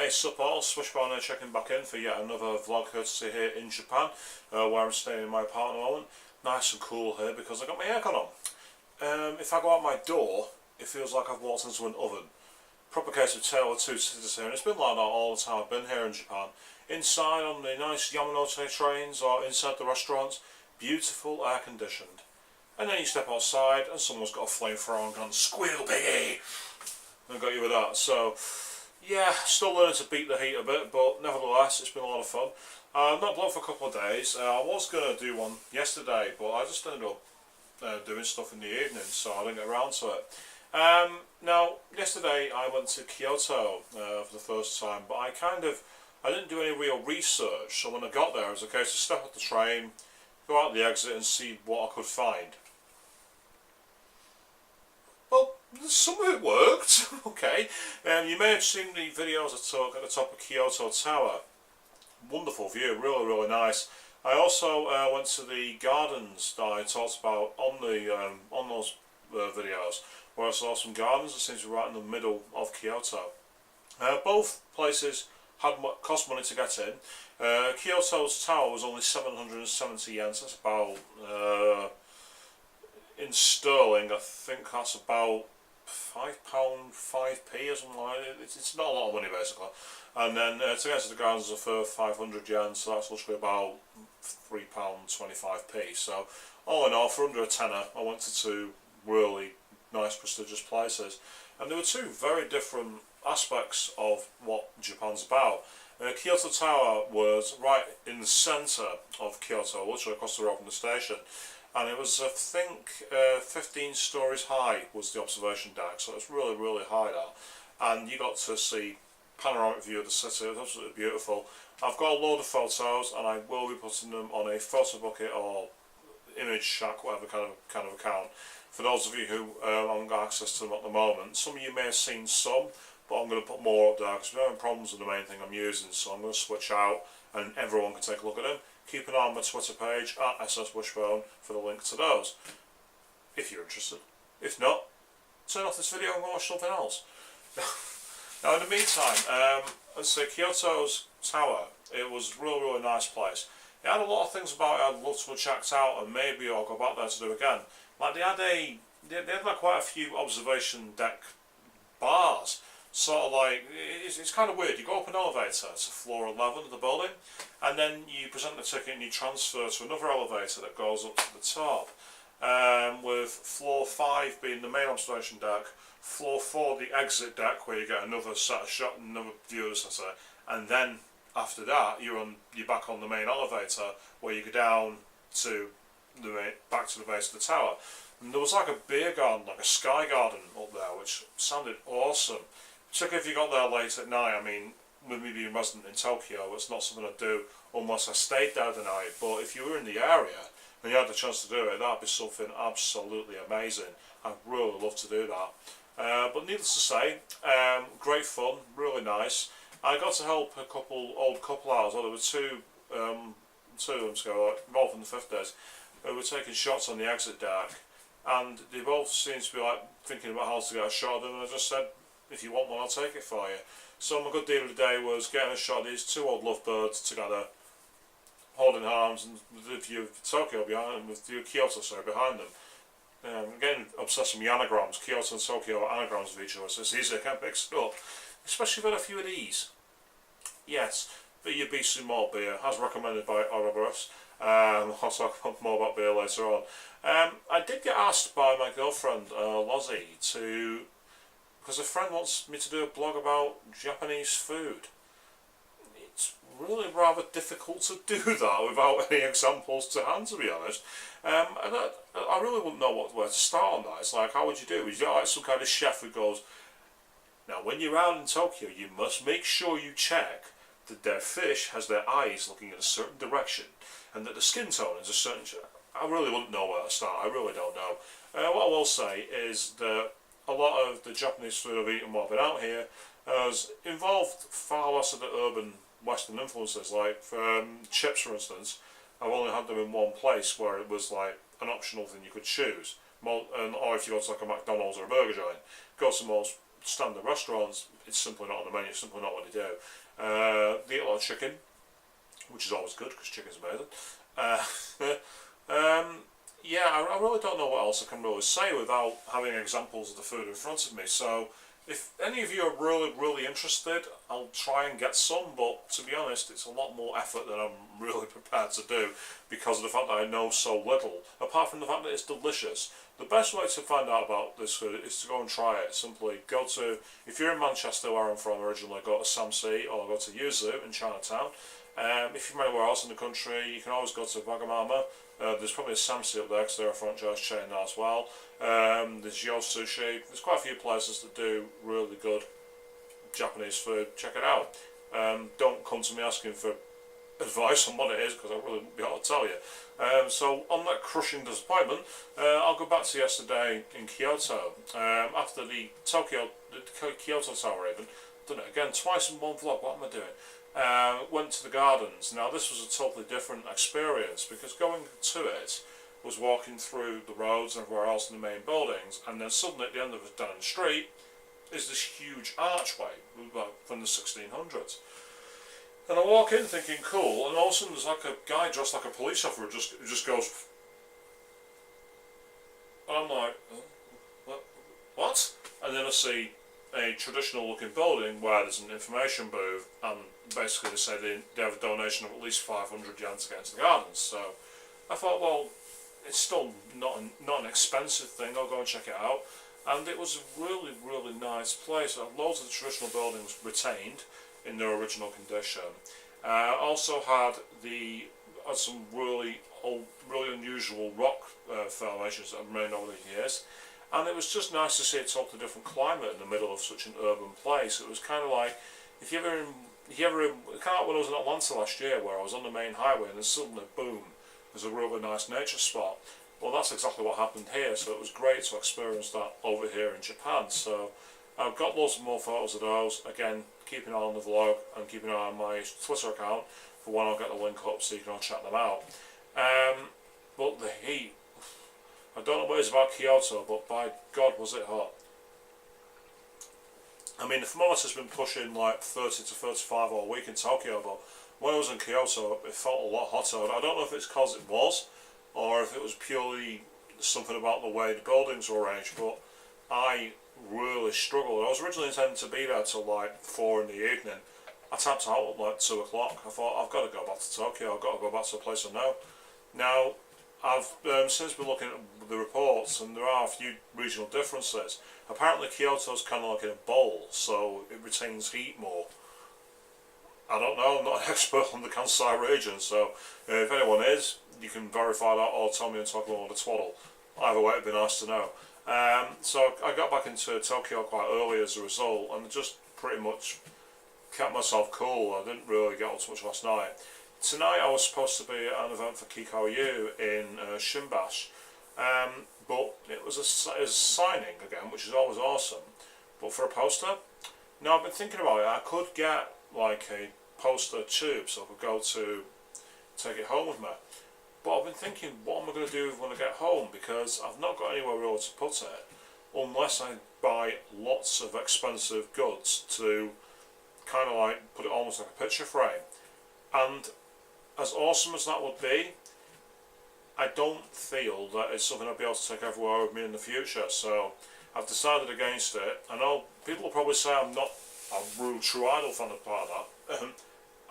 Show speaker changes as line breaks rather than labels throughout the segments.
Hey, sup all, Swishbone here checking back in for yet another vlog courtesy here in Japan, where I'm staying in my apartment at the moment. Nice and cool here because I got my aircon on. If I go out my door, it feels like I've walked into an oven. Proper case of tale of two cities here, and it's been like that all the time I've been here in Japan. Inside on the nice Yamanote trains or inside the restaurants, beautiful air conditioned. And then you step outside and someone's got a flamethrower and gone, "Squeal, piggy!" and got you with that. So yeah, still learning to beat the heat a bit, but nevertheless, it's been a lot of fun. Not blocked for a couple of days. I was going to do one yesterday, but I just ended up doing stuff in the evening, so I didn't get around to it. Now, yesterday I went to Kyoto for the first time, but I didn't do any real research, so when I got there, it was a case of step off the train, go out the exit and see what I could find. Well, some of it worked, okay. You may have seen the videos I took at the top of Kyoto Tower. Wonderful view, really, really nice. I also went to the gardens that I talked about on those videos, where I saw some gardens that seem to be right in the middle of Kyoto. Both places cost money to get in. Kyoto's tower was only 770 yen, so that's about, in sterling, I think that's about £5, 5p or something like that. It's not a lot of money basically. And then to get to the gardens is for 500 yen, so that's literally about £3.25p. So all in all, for under a tenner, I went to two really nice prestigious places. And there were two very different aspects of what Japan's about. Kyoto Tower was right in the centre of Kyoto, literally across the road from the station. And it was, I think, 15 stories high was the observation deck, so it's really, really high there. And you got to see panoramic view of the city. It was absolutely beautiful. I've got a load of photos, and I will be putting them on a photo bucket or image shack, whatever kind of account. For those of you who haven't got access to them at the moment, some of you may have seen some, but I'm going to put more up there because we're having problems with the main thing I'm using, so I'm going to switch out and everyone can take a look at them. Keep an eye on my Twitter page at sswishbone for the link to those, if you're interested. If not, turn off this video and watch something else. Now in the meantime, let's say Kyoto's tower, it was a really, really nice place. It had a lot of things about it I'd love to have checked out, and maybe I'll go back there to do again. Like they had like quite a few observation deck bars. Sort of like, it's kind of weird. You go up an elevator to floor 11 of the building, and then you present the ticket and you transfer to another elevator that goes up to the top. With floor 5 being the main observation deck, floor 4 the exit deck where you get another set of shot, another view, as I say, and then after that you're back on the main elevator where you go down to back to the base of the tower. And there was like a beer garden, like a sky garden up there, which sounded awesome. Particularly if you got there late at night. I mean, with me being resident in Tokyo, it's not something I'd do unless I stayed there the night. But if you were in the area and you had the chance to do it, that'd be something absolutely amazing. I'd really love to do that. But needless to say, great fun, really nice. I got to help a old couple out as well. There were two of them, so involved in the 50s, who were taking shots on the exit deck, and they both seemed to be like thinking about how to get a shot of them, and I just said, if you want one, I'll take it for you. So my good deed of the day was getting a shot of these two old lovebirds together, holding hands, and with the view of Tokyo behind them, with the view of Kyoto, sorry, behind them. I'm getting obsessed with anagrams. Kyoto and Tokyo are anagrams of each other, so it's easy to get mixed up. Especially with a few of these. Yes, BSU malt beer, as recommended by Ouroboros. I'll talk more about beer later on. I did get asked by my girlfriend, Lozzie, because a friend wants me to do a blog about Japanese food. It's really rather difficult to do that without any examples to hand, to be honest. And I really wouldn't know where to start on that. It's like, how would you do? Would you get like some kind of chef who goes, now when you're out in Tokyo, you must make sure you check that their fish has their eyes looking in a certain direction, and that the skin tone is a certain... I really wouldn't know where to start, I really don't know. What I will say is that a lot of the Japanese food I've eaten while I've been out here has involved far less of the urban Western influences. Like chips, for instance, I've only had them in one place where it was like an optional thing you could choose. Or if you go to like a McDonald's or a burger joint, go to most standard restaurants, it's simply not on the menu, it's simply not what they do. They eat a lot of chicken, which is always good because chicken's amazing. Uh, yeah, I really don't know what else I can really say without having examples of the food in front of me. So, if any of you are really, really interested, I'll try and get some, but to be honest, it's a lot more effort than I'm really prepared to do because of the fact that I know so little, apart from the fact that it's delicious. The best way to find out about this food is to go and try it. Simply go to, if you're in Manchester where I'm from originally, go to Samsi or go to Yuzu in Chinatown. If you're anywhere else in the country, you can always go to Wagamama. There's probably a Samsi up there because they're a franchise chain now as well. There's Yo Sushi. There's quite a few places that do really good Japanese food. Check it out. Don't come to me asking for advice on what it is because I really won't be able to tell you. So on that crushing disappointment, I'll go back to yesterday in Kyoto. After the Kyoto Tower even, done it again twice in one vlog. What am I doing? Went to the gardens. Now this was a totally different experience because going to it was walking through the roads and everywhere else in the main buildings, and then suddenly at the end of it down the street is this huge archway from the 1600s. And I walk in thinking cool, and all of a sudden there's like a guy dressed like a police officer who just goes, and I'm like, what? And then I see a traditional looking building where there's an information booth, and basically they say they have a donation of at least 500 yen to get into the gardens. So I thought, well, it's still not an expensive thing, I'll go and check it out. And it was a really, really nice place. Loads of the traditional buildings retained in their original condition. Also had some really old, really unusual rock formations that have remained over the years. And it was just nice to see a totally different climate in the middle of such an urban place. It was kind of like, kind of when I was in Atlanta last year, where I was on the main highway and then suddenly, boom, there's a really nice nature spot. Well, that's exactly what happened here, so it was great to experience that over here in Japan. So I've got lots of more photos of those. Again, keep an eye on the vlog and keep an eye on my Twitter account for when I'll get the link up so you can all check them out. But the heat, I don't know what it is about Kyoto, but by God was it hot. I mean, the thermometer's been pushing like 30 to 35 all week in Tokyo, but when I was in Kyoto it felt a lot hotter. I don't know if it's because it was, or if it was purely something about the way the buildings were arranged, but I really struggled. I was originally intending to be there till like 4 in the evening. I tapped out at like 2 o'clock. I thought, I've got to go back to Tokyo, I've got to go back to a place I know. Now, I've since been looking at the reports, and there are a few regional differences. Apparently Kyoto's kind of like in a bowl, so it retains heat more. I don't know, I'm not an expert on the Kansai region, so if anyone is, you can verify that or tell me and talk about the twaddle. Either way, it'd be nice to know. So I got back into Tokyo quite early as a result, and just pretty much kept myself cool. I didn't really get out too much last night. Tonight I was supposed to be at an event for Kikoyu in Shimbash, but it was a signing again, which is always awesome. But for a poster, now I've been thinking about it. I could get like a poster tube so I could go to take it home with me. But I've been thinking, what am I going to do when I get home? Because I've not got anywhere really to put it, unless I buy lots of expensive goods to kind of like put it almost like a picture frame. And as awesome as that would be, I don't feel that it's something I'd be able to take everywhere with me in the future. So I've decided against it. I know people will probably say I'm not a real true idol fan of part of that.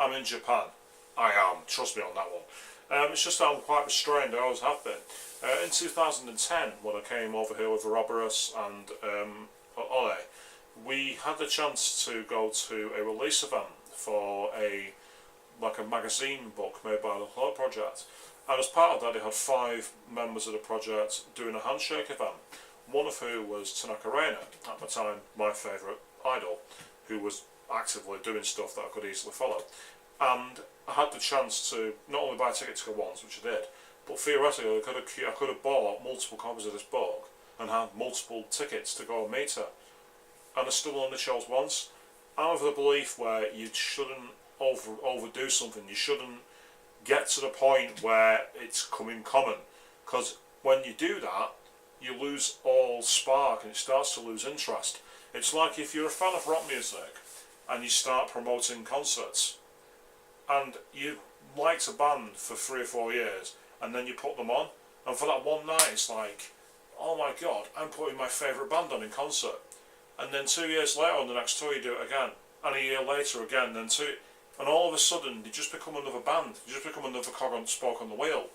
I'm in Japan. I am, trust me on that one. It's just that I'm quite restrained, I always have been. In 2010, when I came over here with Roberus and Ole, we had the chance to go to a release event for a magazine book made by the Cloak Project. And as part of that, they had 5 members of the project doing a handshake event. One of who was Tanaka Reina, at the time my favourite idol, who was actively doing stuff that I could easily follow. And I had the chance to not only buy a ticket to go once, which I did, but theoretically I could have bought multiple copies of this book and had multiple tickets to go and meet her. And I still only chose once. I'm of the belief where you shouldn't overdo something. You shouldn't get to the point where it's coming common, because when you do that, you lose all spark and it starts to lose interest. It's like if you're a fan of rock music and you start promoting concerts and you liked a band for 3 or 4 years and then you put them on, and for that one night it's like, oh my god, I'm putting my favourite band on in concert. And then 2 years later on the next tour you do it again, and a year later again, then two, and all of a sudden they just become another band, they just become another cog on spoke on the wheel.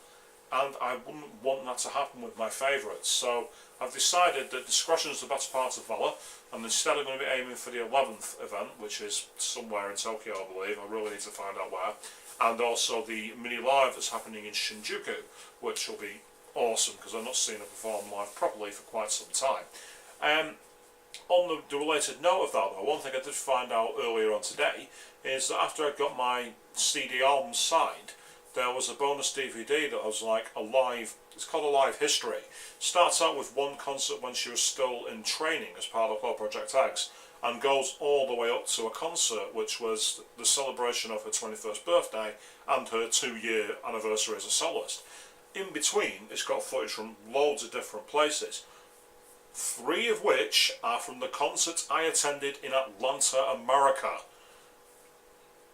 And I wouldn't want that to happen with my favourites, so I've decided that discretion is the better part of valour, and instead I'm going to be aiming for the 11th event, which is somewhere in Tokyo I believe, I really need to find out where, and also the mini live that's happening in Shinjuku, which will be awesome because I've not seen her perform live properly for quite some time. On the related note of that though, one thing I did find out earlier on today is that after I got my CD album signed, there was a bonus DVD that was like a live, it's called a live history. Starts out with one concert when she was still in training as part of Club Project X, and goes all the way up to a concert which was the celebration of her 21st birthday and her 2-year anniversary as a soloist. In between, it's got footage from loads of different places, 3 of which are from the concerts I attended in Atlanta, America.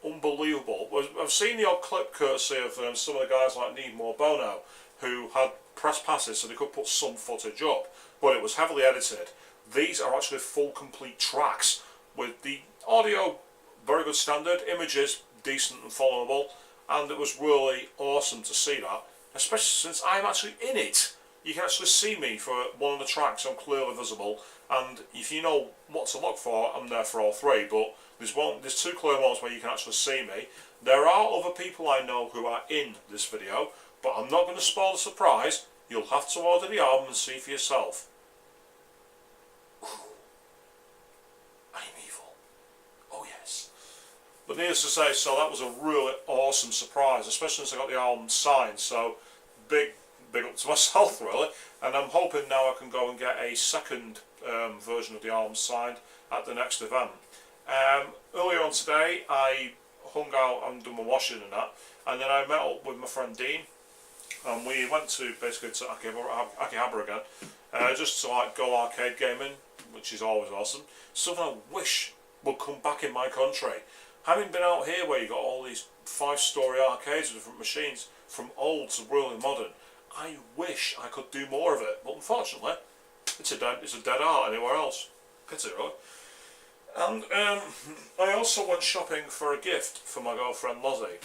Unbelievable. I've seen the odd clip courtesy of some of the guys like Need More Bono who had press passes so they could put some footage up, but it was heavily edited. These are actually full complete tracks with the audio very good standard, images decent and followable, and it was really awesome to see that, especially since I'm actually in it. You can actually see me for one of the tracks, I'm clearly visible, and if you know what to look for, I'm there for all 3, but there's 2 clear ones where you can actually see me. There are other people I know who are in this video, but I'm not going to spoil the surprise. You'll have to order the album and see for yourself. I'm evil. Oh yes. But needless to say, so that was a really awesome surprise, especially since I got the album signed, so big up to myself really, and I'm hoping now I can go and get a second version of the album signed at the next event. Earlier on today I hung out and done my washing and that, and then I met up with my friend Dean, and we went to basically to Akihabara again, just to like go arcade gaming, which is always awesome. Something I wish would come back in my country. Having been out here where you got all these 5-story arcades with different machines, from old to really modern, I wish I could do more of it, but unfortunately it's a dead art anywhere else. Pity really. And I also went shopping for a gift for my girlfriend Lozzie.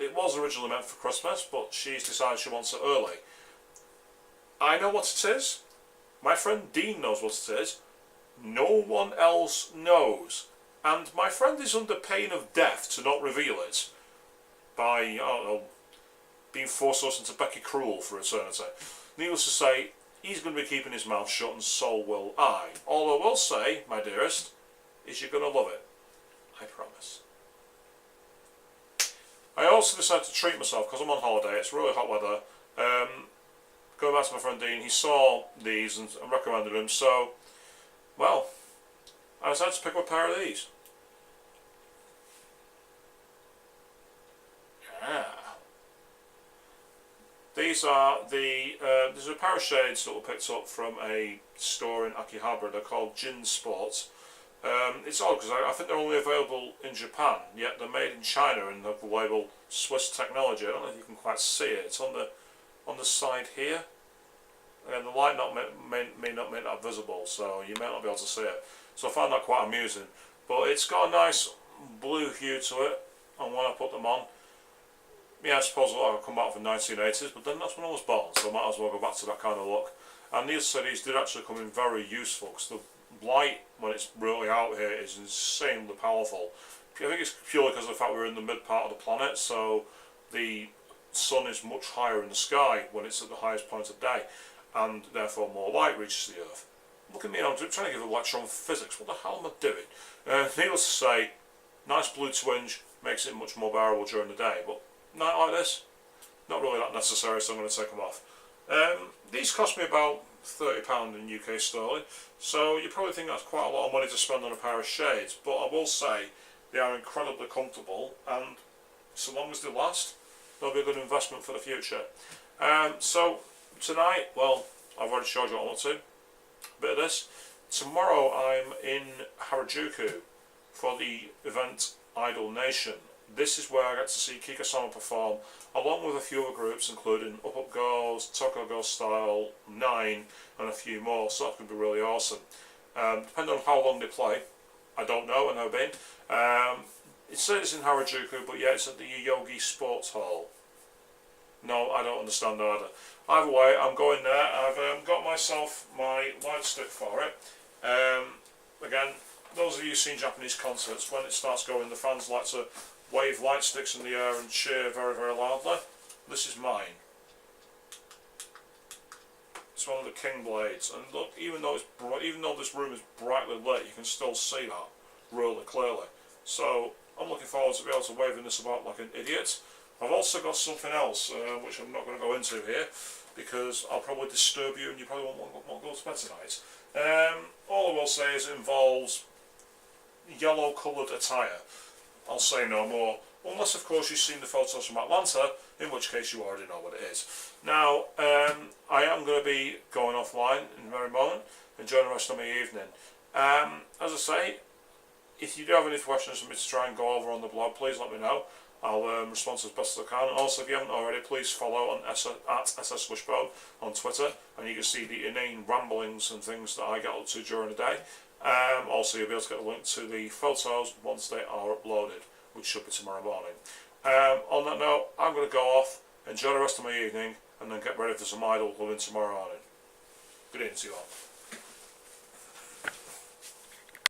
It was originally meant for Christmas, but she's decided she wants it early. I know what it is. My friend Dean knows what it is. No one else knows. And my friend is under pain of death to not reveal it by, I don't know, being forced to listen to Becky Cruel for eternity. Needless to say, he's going to be keeping his mouth shut, and so will I. All I will say, my dearest, is you're going to love it. I promise. I also decided to treat myself because I'm on holiday. It's really hot weather. Going back to my friend Dean, he saw these and recommended them, so, well, I decided to pick up a pair of these. Yeah. These are there's a pair of shades that were picked up from a store in Akihabara. They're called Jin Sports. It's odd because I think they're only available in Japan, yet they're made in China and have the label Swiss Technology. I don't know if you can quite see it. It's on the side here, and the light may not make that visible, so you may not be able to see it. So I found that quite amusing. But it's got a nice blue hue to it, and when I put them on, yeah, I suppose I'll come back from the 1980s, but then that's when I was born, so I might as well go back to that kind of look. And these CDs did actually come in very useful, because the light, when it's really out here, is insanely powerful. I think it's purely because of the fact we're in the mid part of the planet, so the sun is much higher in the sky when it's at the highest point of day, and therefore more light reaches the Earth. Look at me, I'm trying to give a lecture on physics. What the hell am I doing? Needless to say, nice blue twinge makes it much more bearable during the day, but night like this, not really that necessary, so I'm going to take them off. These cost me about £30 in UK sterling, so you probably think that's quite a lot of money to spend on a pair of shades, but I will say they are incredibly comfortable, and so long as they last, they'll be a good investment for the future. So tonight, well, I've already showed you what I want to. A bit of this. Tomorrow I'm in Harajuku for the event Idol Nation. This is where I get to see Kika-sama perform, along with a few other groups, including Up Up Girls, Tokyo Girl Style, 9, and a few more, so that's going to be really awesome. Depending on how long they play, I don't know, I've never been. It says it's in Harajuku, but yeah, it's at the Yogi Sports Hall. No, I don't understand either. Either way, I'm going there. I've got myself my light stick for it. Again, those of you who've seen Japanese concerts, when it starts going, the fans like to wave light sticks in the air and cheer very, very loudly. This is mine. It's one of the King Blades, and look, even though this room is brightly lit, you can still see that really clearly. So I'm looking forward to be able to waving this about like an idiot. I've also got something else, which I'm not going to go into here, because I'll probably disturb you and you probably won't go to bed tonight. All I will say is it involves yellow coloured attire. I'll say no more, unless of course you've seen the photos from Atlanta, in which case you already know what it is. Now, I am going to be going offline in a very moment, enjoying the rest of my evening. As I say, if you do have any questions for me to try and go over on the blog, please let me know. I'll respond as best as I can. And also, if you haven't already, please follow on at SSWishbone on Twitter, and you can see the inane ramblings and things that I get up to during the day. Also, you'll be able to get a link to the photos once they are uploaded, which should be tomorrow morning. On that note, I'm going to go off, enjoy the rest of my evening, and then get ready for some Idol coming tomorrow morning. Good evening to you all.